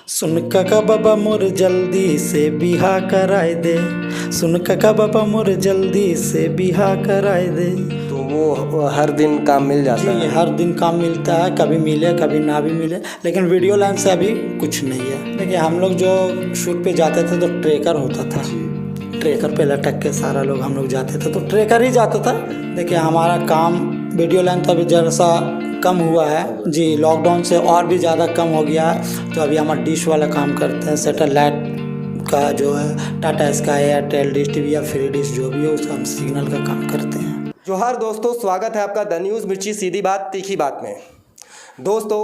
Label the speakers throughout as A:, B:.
A: सुन काका बाबा मोर जल्दी से बिहा कराए दे, सुन काका बाबा मोर जल्दी से बिहा कराए दे।
B: तो वो हर दिन काम मिल जाता
A: जी
B: है?
A: हर दिन काम मिलता है, कभी मिले कभी ना भी मिले, लेकिन वीडियो लाइन से अभी कुछ नहीं है। देखिए हम लोग जो शूट पे जाते थे तो ट्रेकर होता था, ट्रेकर पे लटक के सारा लोग हम लोग जाते थे, तो ट्रेकर ही जाता था। देखिए हमारा काम वीडियो लाइन तो अभी जरा सा कम हुआ है जी, लॉकडाउन से और भी ज़्यादा कम हो गया है। तो अभी हमारा डिश वाला काम करते हैं, सैटेलाइट का जो है Tata sky, Airtel dish TV या फ्री डिश जो भी है उसका हम सिग्नल का काम करते हैं।
B: जोहार दोस्तों, स्वागत है आपका द न्यूज़ मिर्ची सीधी बात तीखी बात में। दोस्तों,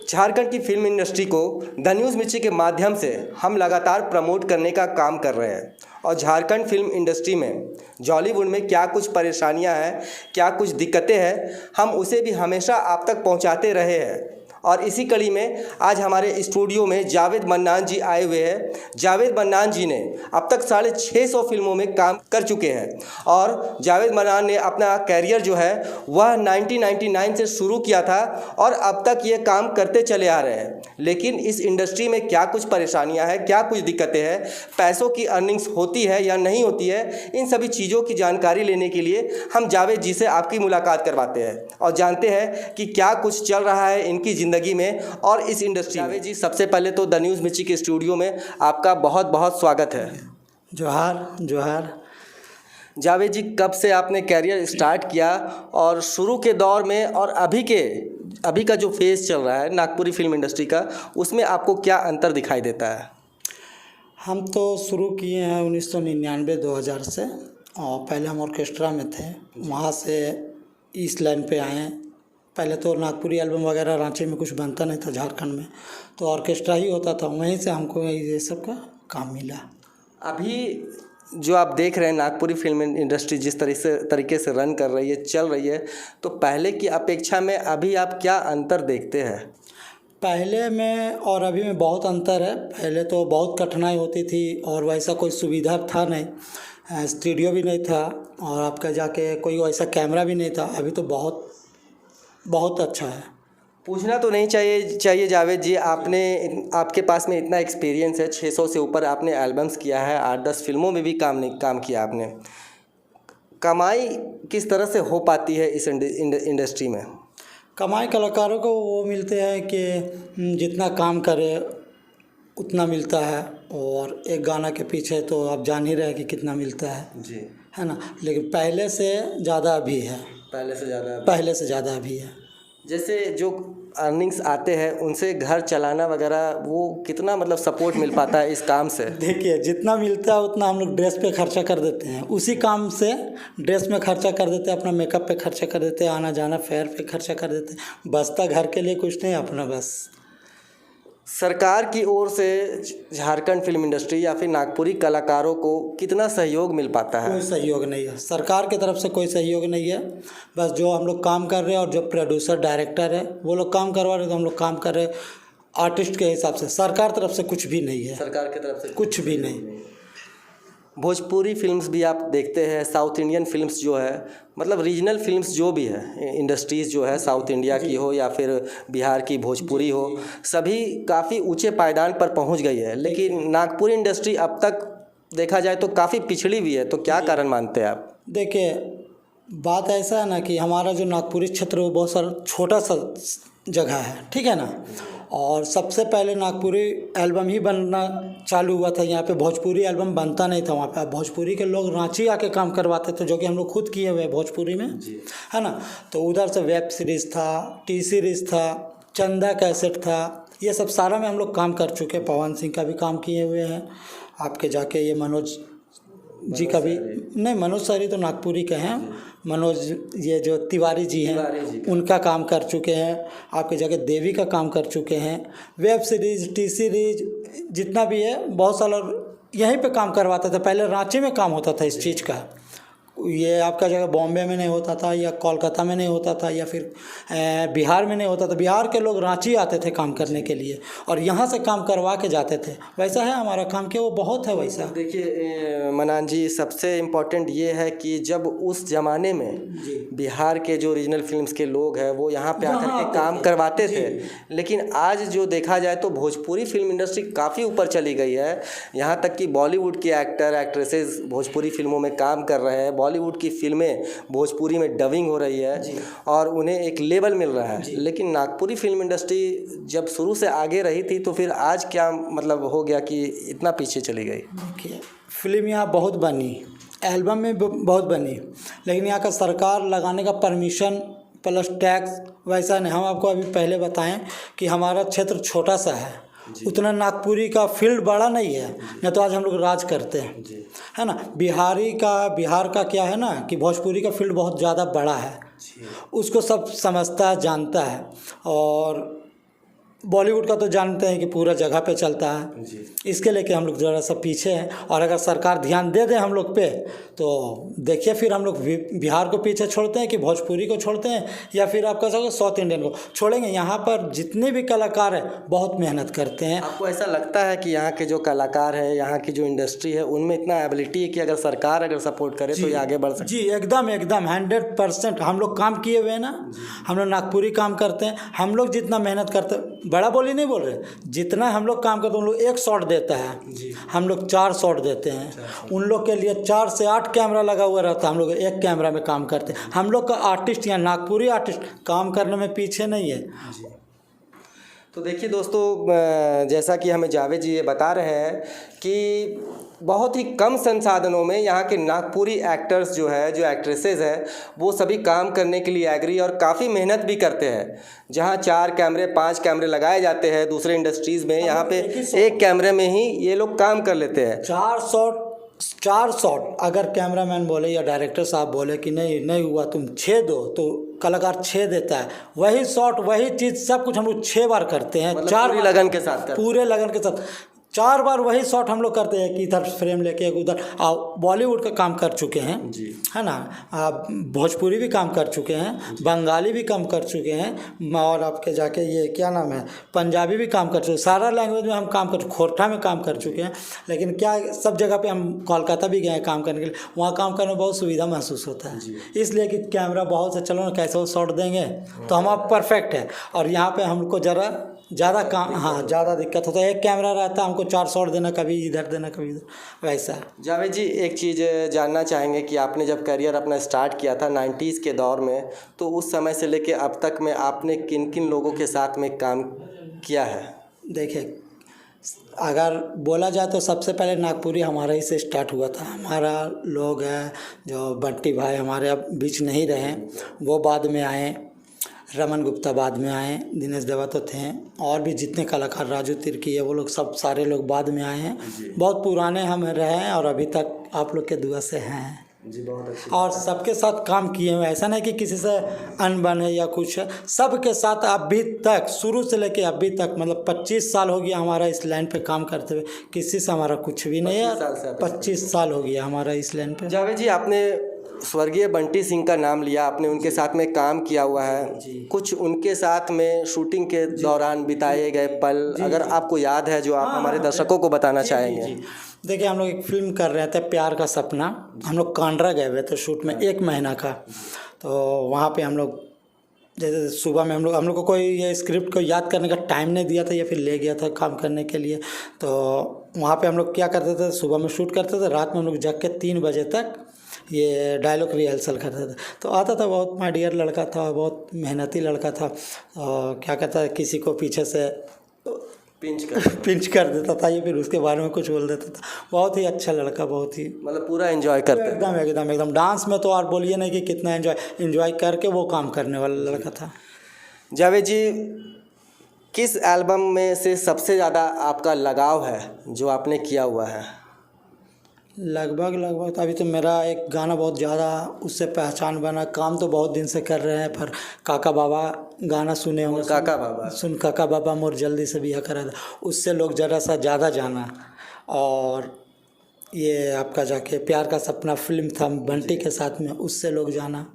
B: झारखंड की फिल्म इंडस्ट्री को द न्यूज़ मिर्ची के माध्यम से हम लगातार प्रमोट करने का काम कर रहे हैं। और झारखंड फिल्म इंडस्ट्री में, जॉलीवुड में क्या कुछ परेशानियां हैं, क्या कुछ दिक्कतें हैं, हम उसे भी हमेशा आप तक पहुंचाते रहे हैं। और इसी कड़ी में आज हमारे स्टूडियो में जावेद मन्नान जी आए हुए हैं। जावेद मन्नान जी ने अब तक 650 फिल्मों में काम कर चुके हैं और जावेद मन्नान ने अपना कैरियर जो है वह 1999 से शुरू किया था और अब तक ये काम करते चले आ रहे हैं। लेकिन इस इंडस्ट्री में क्या कुछ परेशानियां हैं, क्या कुछ दिक्कतें हैं, पैसों की अर्निंग्स होती है या नहीं होती है, इन सभी चीज़ों की जानकारी लेने के लिए हम जावेद जी से आपकी मुलाकात करवाते हैं और जानते हैं कि क्या कुछ चल रहा है इनकी ज़िंदगी में और इस इंडस्ट्री में। जावेद जी, सबसे पहले तो द न्यूज़ मिर्ची के स्टूडियो में आपका बहुत बहुत स्वागत है।
A: जोहार जोहार।
B: जावेद जी, कब से आपने कैरियर स्टार्ट किया और शुरू के दौर में और अभी का जो फेज़ चल रहा है नागपुरी फिल्म इंडस्ट्री का, उसमें आपको क्या अंतर दिखाई देता है?
A: हम तो शुरू किए हैं 1999-2000 से, और पहले हम ऑर्केस्ट्रा में थे, वहाँ से ईस्ट लाइन पे आए हैं। पहले तो नागपुरी एल्बम वगैरह रांची में कुछ बनता नहीं था झारखंड में, तो ऑर्केस्ट्रा ही होता था, वहीं से हमको ये सब का काम मिला।
B: अभी जो आप देख रहे हैं नागपुरी फिल्म इंडस्ट्री जिस तरीके से रन कर रही है, चल रही है, तो पहले की अपेक्षा में अभी आप क्या अंतर देखते हैं?
A: पहले में और अभी में बहुत अंतर है। पहले तो बहुत कठिनाई होती थी और वैसा कोई सुविधा था नहीं, स्टूडियो भी नहीं था और आपका जाके कोई वैसा कैमरा भी नहीं था। अभी तो बहुत बहुत अच्छा है।
B: पूछना तो नहीं चाहिए जावेद जी, आपके पास में इतना एक्सपीरियंस है, 600 से ऊपर आपने एल्बम्स किया है, 8-10 फिल्मों में भी काम किया आपने। कमाई किस तरह से हो पाती है इस इंडस्ट्री में?
A: कमाई कलाकारों को वो मिलते हैं कि जितना काम करे उतना मिलता है, और एक गाना के पीछे तो आप जान ही रहे हैं कि कितना मिलता है
B: जी,
A: है ना। लेकिन पहले से ज़्यादा अभी है,
B: पहले से ज़्यादा
A: अभी है।
B: जैसे जो अर्निंग्स आते हैं उनसे घर चलाना वगैरह, वो कितना मतलब सपोर्ट मिल पाता है इस काम से?
A: देखिए जितना मिलता है उतना हम लोग ड्रेस पे खर्चा कर देते हैं, उसी काम से ड्रेस में खर्चा कर देते हैं, अपना मेकअप पे खर्चा कर देते हैं, आना जाना फेयर पे खर्चा कर देते हैं, बचता घर के लिए कुछ नहीं, अपना बस।
B: सरकार की ओर से झारखंड फिल्म इंडस्ट्री या फिर नागपुरी कलाकारों को कितना सहयोग मिल पाता है?
A: कोई सहयोग नहीं है, सरकार की तरफ से कोई सहयोग नहीं है। बस जो हम लोग काम कर रहे हैं और जो प्रोड्यूसर डायरेक्टर है वो लोग काम करवा रहे हैं, तो हम लोग काम कर रहे हैं आर्टिस्ट के हिसाब से। सरकार तरफ से कुछ भी नहीं है,
B: सरकार की तरफ से
A: कुछ भी नहीं।
B: भोजपुरी फिल्म्स भी आप देखते हैं, साउथ इंडियन फिल्म्स जो है, मतलब रीजनल फिल्म्स जो भी है, इंडस्ट्रीज़ जो है, साउथ इंडिया की हो या फिर बिहार की भोजपुरी हो, सभी काफ़ी ऊंचे पायदान पर पहुंच गई है। लेकिन नागपुरी इंडस्ट्री अब तक देखा जाए तो काफ़ी पिछड़ी भी है, तो क्या कारण मानते हैं आप?
A: देखिए बात ऐसा है ना कि हमारा जो नागपुरी क्षेत्र वो बहुत सारा छोटा सा जगह है, ठीक है ना। और सबसे पहले नागपुरी एल्बम ही बनना चालू हुआ था यहाँ पे, भोजपुरी एल्बम बनता नहीं था वहाँ पे। भोजपुरी के लोग रांची आके काम करवाते थे, जो कि हम लोग खुद किए हुए भोजपुरी में, है ना। तो उधर से वेब सीरीज़ था, टी सीरीज़ था, चंदा कैसेट था, ये सब सारा में हम लोग काम कर चुके हैं। पवन सिंह का भी काम किए हुए हैं, आपके जाके ये मनोज जी का भी नहीं, मनोज सर तो नागपुरी के हैं, मनोज ये जो तिवारी जी हैं उनका काम कर चुके हैं। आपके जगह देवी का काम कर चुके हैं। वेब सीरीज़, टी सीरीज़ जितना भी है बहुत सारा यहीं पे काम करवाता था। पहले रांची में काम होता था इस चीज़ का, ये आपका जगह बॉम्बे में नहीं होता था या कोलकाता में नहीं होता था या फिर बिहार में नहीं होता था। बिहार के लोग रांची आते थे काम करने के लिए और यहाँ से काम करवा के जाते थे। वैसा है हमारा काम कि वो बहुत है वैसा।
B: देखिए मनान जी, सबसे इम्पोर्टेंट ये है कि जब उस ज़माने में बिहार के जो ओरिजिनल फिल्म्स के लोग हैं वो यहाँ पे आकर के काम करवाते थे, लेकिन आज जो देखा जाए तो भोजपुरी फिल्म इंडस्ट्री काफ़ी ऊपर चली गई है। यहाँ तक कि बॉलीवुड के एक्टर एक्ट्रेसेस भोजपुरी फिल्मों में काम कर रहे हैं, बॉलीवुड की फिल्में भोजपुरी में डबिंग हो रही है और उन्हें एक लेवल मिल रहा है। लेकिन नागपुरी फिल्म इंडस्ट्री जब शुरू से आगे रही थी तो फिर आज क्या मतलब हो गया कि इतना पीछे चली गई?
A: देखिए, फिल्म यहाँ बहुत बनी, एल्बम में बहुत बनी, लेकिन यहाँ का सरकार लगाने का परमिशन प्लस टैक्स वैसा नहीं। हम आपको अभी पहले बताएं कि हमारा क्षेत्र छोटा सा है, उतना नागपुरी का फील्ड बड़ा नहीं है, नहीं तो आज हम लोग राज करते हैं, है ना। बिहार का क्या है ना कि भोजपुरी का फील्ड बहुत ज़्यादा बड़ा है, उसको सब समझता है, जानता है। और बॉलीवुड का तो जानते हैं कि पूरा जगह पे चलता है, इसके लेके हम लोग ज़रा सा पीछे हैं। और अगर सरकार ध्यान दे दे हम लोग पे तो देखिए फिर हम लोग बिहार को पीछे छोड़ते हैं कि भोजपुरी को छोड़ते हैं या फिर आप कह सकते साउथ इंडियन को छोड़ेंगे। यहाँ पर जितने भी कलाकार हैं बहुत मेहनत करते हैं।
B: आपको ऐसा लगता है कि यहाँ के जो कलाकार हैं, यहाँ की जो इंडस्ट्री है, उनमें इतना एबिलिटी है कि अगर सरकार अगर सपोर्ट करे तो ये आगे बढ़ सकते?
A: जी एकदम 100% हम लोग काम किए हुए हैं ना। हम लोग नागपुरी काम करते हैं, हम लोग जितना मेहनत करते हैं, बड़ा बोली नहीं बोल रहे, जितना हम लोग काम करते हैं उन लोग 1 शॉट देता है, हम लोग 4 शॉट देते हैं। उन लोग के लिए 4 से 8 कैमरा लगा हुआ रहता है, हम लोग 1 कैमरा में काम करते हैं। हम लोग का आर्टिस्ट या नागपुरी आर्टिस्ट काम करने में पीछे नहीं है।
B: तो देखिए दोस्तों, जैसा कि हमें जावेद जी ये बता रहे हैं कि बहुत ही कम संसाधनों में यहाँ के नागपुरी एक्टर्स जो है, जो एक्ट्रेसेस हैं, वो सभी काम करने के लिए एग्री और काफ़ी मेहनत भी करते हैं। जहाँ 4 कैमरे 5 कैमरे लगाए जाते हैं दूसरे इंडस्ट्रीज़ में, यहाँ पे 1 कैमरे में ही ये लोग काम कर लेते हैं।
A: 4 शॉट अगर कैमरामैन बोले या डायरेक्टर साहब बोले कि नहीं हुआ तुम 6 दो, तो कलाकार 6 देता है। वही शॉट वही चीज़ सब कुछ हम लोग 6 बार करते हैं।
B: मतलब
A: 4
B: पूरी लगन के साथ
A: पूरे लगन के साथ 4 बार वही शॉट हम लोग करते हैं कि इधर फ्रेम लेके एक उधर। बॉलीवुड का काम कर चुके हैं, है ना, भोजपुरी भी काम कर चुके हैं, बंगाली भी काम कर चुके हैं, और आपके जाके ये क्या नाम है पंजाबी भी काम कर चुके हैं। सारा लैंग्वेज में हम काम कर, खोरठा में काम कर चुके हैं। लेकिन क्या सब जगह पे हम कोलकाता भी गए हैं काम करने के लिए, वहाँ काम करने में बहुत सुविधा महसूस होता है, इसलिए कि कैमरा बहुत से चलो ना कैसे वो शॉट देंगे तो हम आप परफेक्ट है। और यहाँ पे हमको ज़रा ज़्यादा काम, हाँ ज़्यादा दिक्कत होता है। 1 कैमरा रहता है, हमको 4 शॉट देना, कभी इधर देना कभी इधर, वैसा।
B: जावेद जी, एक चीज़ जानना चाहेंगे कि आपने जब करियर अपना स्टार्ट किया था 90s के दौर में, तो उस समय से लेके अब तक में आपने किन किन लोगों के साथ में काम किया है?
A: देखिए, अगर बोला जाए तो सबसे पहले नागपुरी हमारा ही से स्टार्ट हुआ था। हमारा लोग हैं जो बंटी भाई हमारे अब बीच नहीं रहे, वो बाद में आए। रमन गुप्ता बाद में आए, दिनेश देवा तो थे, और भी जितने कलाकार, राजू तिर्की है, वो लोग सब सारे लोग बाद में आए हैं। बहुत पुराने हम रहे हैं और अभी तक आप लोग के दुआ से हैं
B: जी, बहुत अच्छी।
A: और सबके साथ काम किए हुए, ऐसा नहीं कि किसी से अनबन है या कुछ है। सबके साथ अभी तक, शुरू से लेके अभी तक, मतलब 25 साल हो गया हमारा इस लाइन पे काम करते हुए। किसी से हमारा कुछ भी नहीं है। 25 साल हो गया हमारा इस लाइन पे।
B: जावेद जी, आपने स्वर्गीय बंटी सिंह का नाम लिया, आपने उनके साथ में काम किया हुआ है, कुछ उनके साथ में शूटिंग के दौरान बिताए गए पल अगर आपको याद है जो आप हमारे दर्शकों को बताना चाहेंगे?
A: देखिए, हम लोग एक फिल्म कर रहे थे, प्यार का सपना। हम लोग कांड्रा गए हुए थे शूट में 1 महीना का। तो वहाँ पे हम लोग जैसे सुबह में हम लोग को कोई ये स्क्रिप्ट को याद करने का टाइम नहीं दिया था या फिर ले गया था काम करने के लिए। तो वहाँ पे हम लोग क्या करते थे, सुबह में शूट करते थे, रात में हम लोग जग के 3 बजे तक ये डायलॉग रिहर्सल करते थे। तो आता था, बहुत माय डियर लड़का था, बहुत मेहनती लड़का था। और क्या कहता है, किसी को पीछे से पिंच कर देता था, ये फिर उसके बारे में कुछ बोल देता था। बहुत ही अच्छा लड़का, बहुत ही
B: मतलब पूरा एंजॉय करते थे।
A: एकदम डांस में तो और बोलिए नहीं कि कितना एंजॉय करके वो काम करने वाला लड़का था।
B: जावेद जी, किस एल्बम में से सबसे ज़्यादा आपका लगाव है जो आपने किया हुआ है?
A: लगभग अभी तो मेरा एक गाना बहुत ज़्यादा उससे पहचान बना। काम तो बहुत दिन से कर रहे हैं, पर काका बाबा गाना सुने होंगे। काका बाबा मोर जल्दी से बिया करा था, उससे लोग ज़रा सा ज़्यादा जाना। और ये आपका जाके प्यार का सपना फिल्म था बंटी के साथ में, उससे लोग जाना।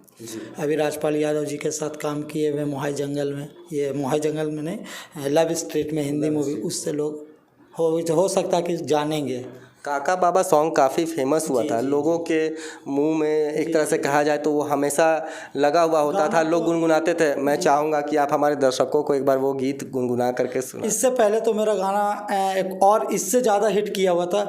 A: अभी राजपाल यादव जी के साथ काम किए हुए मोहाई जंगल में, ये मोहाई जंगल में नहीं, लव स्ट्रीट में हिंदी मूवी, उससे लोग हो सकता है कि जानेंगे।
B: काका बाबा सॉन्ग काफ़ी फेमस हुआ था, लोगों के मुंह में एक तरह से कहा जाए तो वो हमेशा लगा हुआ होता था, लोग गुनगुनाते थे। मैं चाहूँगा कि आप हमारे दर्शकों को एक बार वो गीत गुनगुना करके सुना।
A: इससे पहले तो मेरा गाना एक और इससे ज़्यादा हिट किया हुआ था,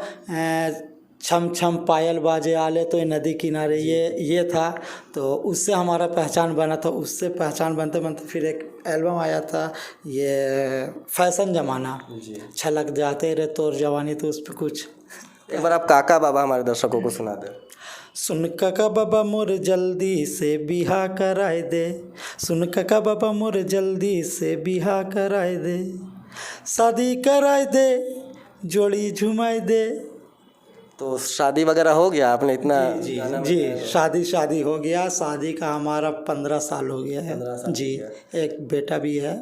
A: छम छम पायल बाजे आले तो नदी किनारे, ये था, तो उससे हमारा पहचान बना था। उससे पहचान बनते बनते फिर एक एल्बम आया था, ये फैशन ज़माना, छलक जाते रे तोर जवानी, तो उस पर कुछ
B: एक बार आप काका बाबा हमारे दर्शकों को सुना दें।
A: सुन काका बाबा मोर जल्दी से बिहा कराए दे, सुन काका बाबा मोर जल्दी से बिहा कराए दे, शादी कराए दे, जोड़ी झुमाए दे।
B: तो शादी वगैरह हो गया? आपने इतना
A: जी शादी हो गया। शादी का हमारा 15 साल हो गया है जी। एक बेटा भी है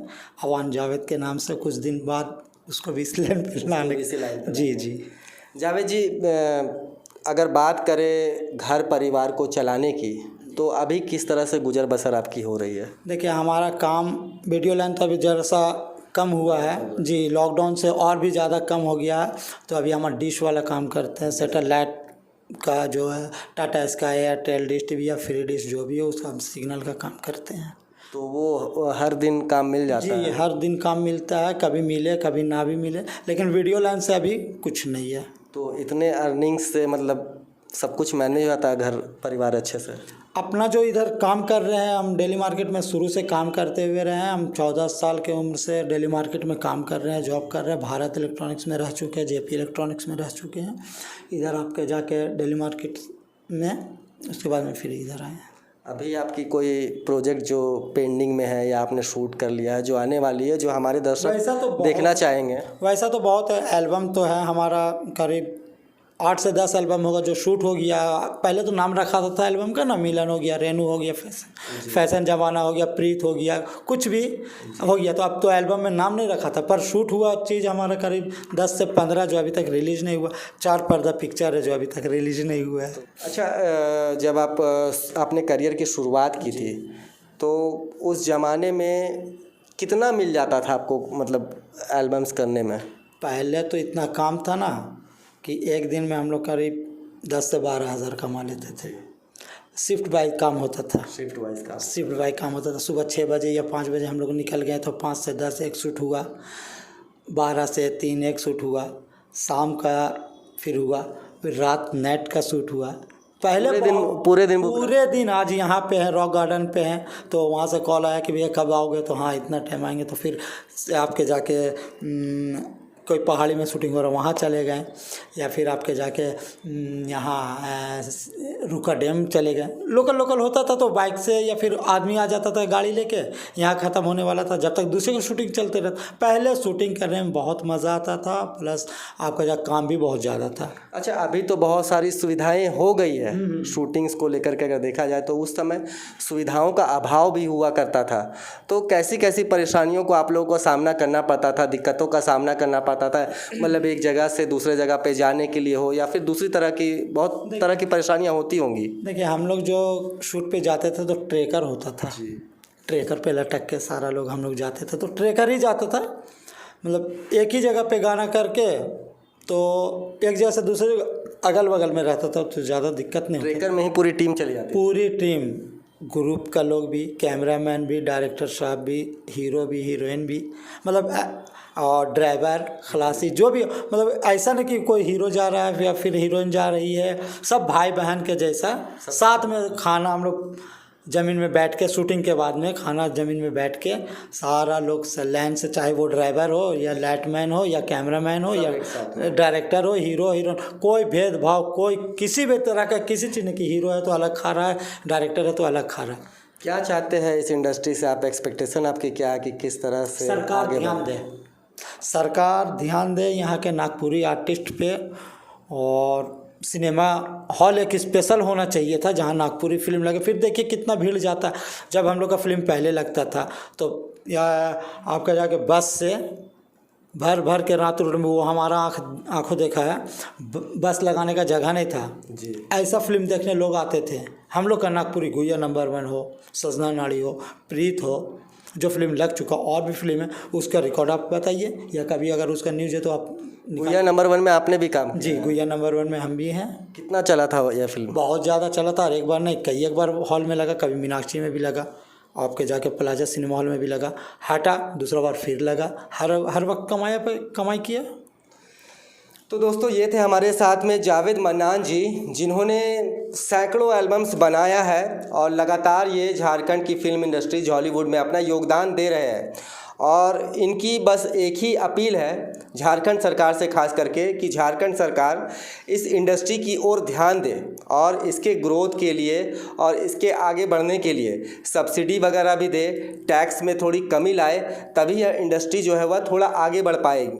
A: अवान जावेद के नाम से, कुछ दिन बाद उसको भी इस लाइन पे लाने। जी
B: जावेद जी, अगर बात करें घर परिवार को चलाने की, तो अभी किस तरह से गुजर बसर आपकी हो रही है?
A: देखिए, हमारा काम वीडियो लाइन तो अभी जरा सा कम हुआ है जी, लॉकडाउन से और भी ज़्यादा कम हो गया है। तो अभी हम डिश वाला काम करते हैं, सैटेलाइट का जो है Tata sky, Airtel dish TV या फ्री डिश जो भी है, उसका हम सिग्नल का काम करते हैं।
B: तो वो हर दिन काम मिल जाता है?
A: जी, हर दिन काम मिलता है, कभी मिले कभी ना भी मिले, लेकिन वीडियो लाइन से अभी कुछ नहीं है।
B: तो इतने अर्निंग्स से मतलब सब कुछ मैनेज होता है घर परिवार अच्छे से?
A: अपना जो इधर काम कर रहे हैं, हम डेली मार्केट में शुरू से काम करते हुए रहे हैं। हम 14 साल के उम्र से डेली मार्केट में काम कर रहे हैं, जॉब कर रहे हैं। भारत इलेक्ट्रॉनिक्स में रह चुके हैं, जेपी इलेक्ट्रॉनिक्स में रह चुके हैं। इधर आपके जाके डेली मार्केट में, उसके बाद में फिर इधर आए हैं।
B: अभी आपकी कोई प्रोजेक्ट जो पेंडिंग में है या आपने शूट कर लिया है, जो आने वाली है, जो हमारे दर्शक देखना चाहेंगे?
A: वैसा तो बहुत है, एल्बम तो है हमारा, करीब 8 से 10 एल्बम होगा जो शूट हो गया। पहले तो नाम रखा था एल्बम का ना, मिलन हो गया, रेनू हो गया, फैशन जमाना हो गया, प्रीत हो गया, कुछ भी हो गया। तो अब तो एल्बम में नाम नहीं रखा था, पर शूट हुआ चीज़ हमारा करीब 10 से 15 जो अभी तक रिलीज़ नहीं हुआ। 4 पर्दा पिक्चर है जो अभी तक रिलीज़ नहीं हुआ है।
B: अच्छा, जब आपने करियर की शुरुआत की थी, तो उस ज़माने में कितना मिल जाता था आपको, मतलब एल्बम्स करने में?
A: पहले तो इतना काम था ना कि एक दिन में हम लोग करीब 10 से 12 हज़ार कमा लेते थे। शिफ्ट बाई काम होता था,
B: शिफ्ट
A: बाई काम होता था। सुबह 6 बजे या 5 बजे हम लोग निकल गए तो 5 से 10 एक शूट हुआ, 12 से 3 एक शूट हुआ, शाम का फिर हुआ, फिर रात नाइट का शूट हुआ। पहले पूरे दिन आज यहाँ पे हैं, रॉक गार्डन पे हैं, तो वहाँ से कॉल आया कि भैया कब आओगे, तो हाँ इतना टाइम आएंगे। तो फिर आपके जाके कोई पहाड़ी में शूटिंग हो रहा है वहाँ चले गए, या फिर आपके जाके यहाँ रुका डैम चले गए। लोकल होता था तो बाइक से, या फिर आदमी आ जाता था गाड़ी लेके, यहाँ ख़त्म होने वाला था जब तक दूसरे की शूटिंग चलते रहता। पहले शूटिंग करने में बहुत मज़ा आता था, प्लस आपका जहाँ काम भी बहुत ज़्यादा था।
B: अच्छा, अभी तो बहुत सारी सुविधाएं हो गई है शूटिंग्स को लेकर के, अगर देखा जाए तो उस समय सुविधाओं का अभाव भी हुआ करता था। तो कैसी कैसी परेशानियों को आप लोगों को सामना करना पड़ता था, दिक्कतों का सामना करना पड़ता था? मतलब एक जगह से दूसरे जगह पे जाने के लिए हो, या फिर दूसरी तरह की बहुत तरह की परेशानियां होती होंगी।
A: देखिए, हम लोग जो शूट पे जाते थे तो ट्रेकर होता था, ट्रेकर पे लटक के सारा लोग हम लोग जाते थे, तो ट्रेकर ही जाता था। मतलब एक ही जगह पे गाना करके, तो एक जगह से दूसरे जगह अगल बगल में रहता था, तो ज़्यादा दिक्कत नहीं।
B: ट्रेकर में ही पूरी टीम चली जाती?
A: पूरी टीम, ग्रुप का लोग भी, कैमरामैन भी, डायरेक्टर साहब भी, हीरो भी, हीरोइन भी, मतलब और ड्राइवर, खलासी, जो भी, मतलब ऐसा नहीं कि कोई हीरो जा रहा है या फिर हीरोइन जा रही है, सब भाई बहन के जैसा। साथ में खाना हम लोग ज़मीन में बैठ के, शूटिंग के बाद में खाना ज़मीन में बैठ के सारा लोग लाइन से, चाहे वो ड्राइवर हो या लाइटमैन हो या कैमरामैन हो या डायरेक्टर हो, हीरो हीरोइन, कोई भेदभाव, कोई किसी भी तरह का किसी चीज़ नहीं कि हीरो है तो अलग खा रहा है, डायरेक्टर है तो अलग खा रहा है।
B: क्या चाहते हैं इस इंडस्ट्री से आप? एक्सपेक्टेशन आपकी क्या है कि किस तरह से
A: सरकार ध्यान दे यहाँ के नागपुरी आर्टिस्ट पे, और सिनेमा हॉल एक स्पेशल होना चाहिए था जहाँ नागपुरी फिल्म लगे। फिर देखिए कितना भीड़ जाता। जब हम लोग का फिल्म पहले लगता था तो या आपका जाके बस से भर भर के रात रोड में, वो हमारा आंखों देखा है, बस लगाने का जगह नहीं था
B: जी।
A: ऐसा फिल्म देखने लोग आते थे। हम लोग का नागपुरी गुइया नंबर 1 हो, सजना नाड़ी हो, प्रीत हो, जो फिल्म लग चुका, और भी फिल्म है, उसका रिकॉर्ड आप बताइए, या कभी अगर उसका न्यूज़ है तो आप
B: गुइया नंबर 1 में आपने भी काम
A: जी, गुइया नंबर 1 में हम भी हैं।
B: कितना चला था यह फिल्म?
A: बहुत ज़्यादा चला था, और एक बार नहीं कई एक बार हॉल में लगा, कभी मीनाक्षी में भी लगा, आपके जाके प्लाजा सिनेमा हॉल में भी लगा, हटा, दूसरा बार फिर लगा, हर वक्त कमाई किया।
B: तो दोस्तों ये थे हमारे साथ में जावेद मन्नान जी, जिन्होंने सैकड़ों एल्बम्स बनाया है और लगातार ये झारखंड की फिल्म इंडस्ट्री हॉलीवुड में अपना योगदान दे रहे हैं। और इनकी बस एक ही अपील है झारखंड सरकार से, खास करके कि झारखंड सरकार इस इंडस्ट्री की ओर ध्यान दे और इसके ग्रोथ के लिए और इसके आगे बढ़ने के लिए सब्सिडी वगैरह भी दे, टैक्स में थोड़ी कमी लाए, तभी यह इंडस्ट्री जो है वह थोड़ा आगे बढ़ पाएगी।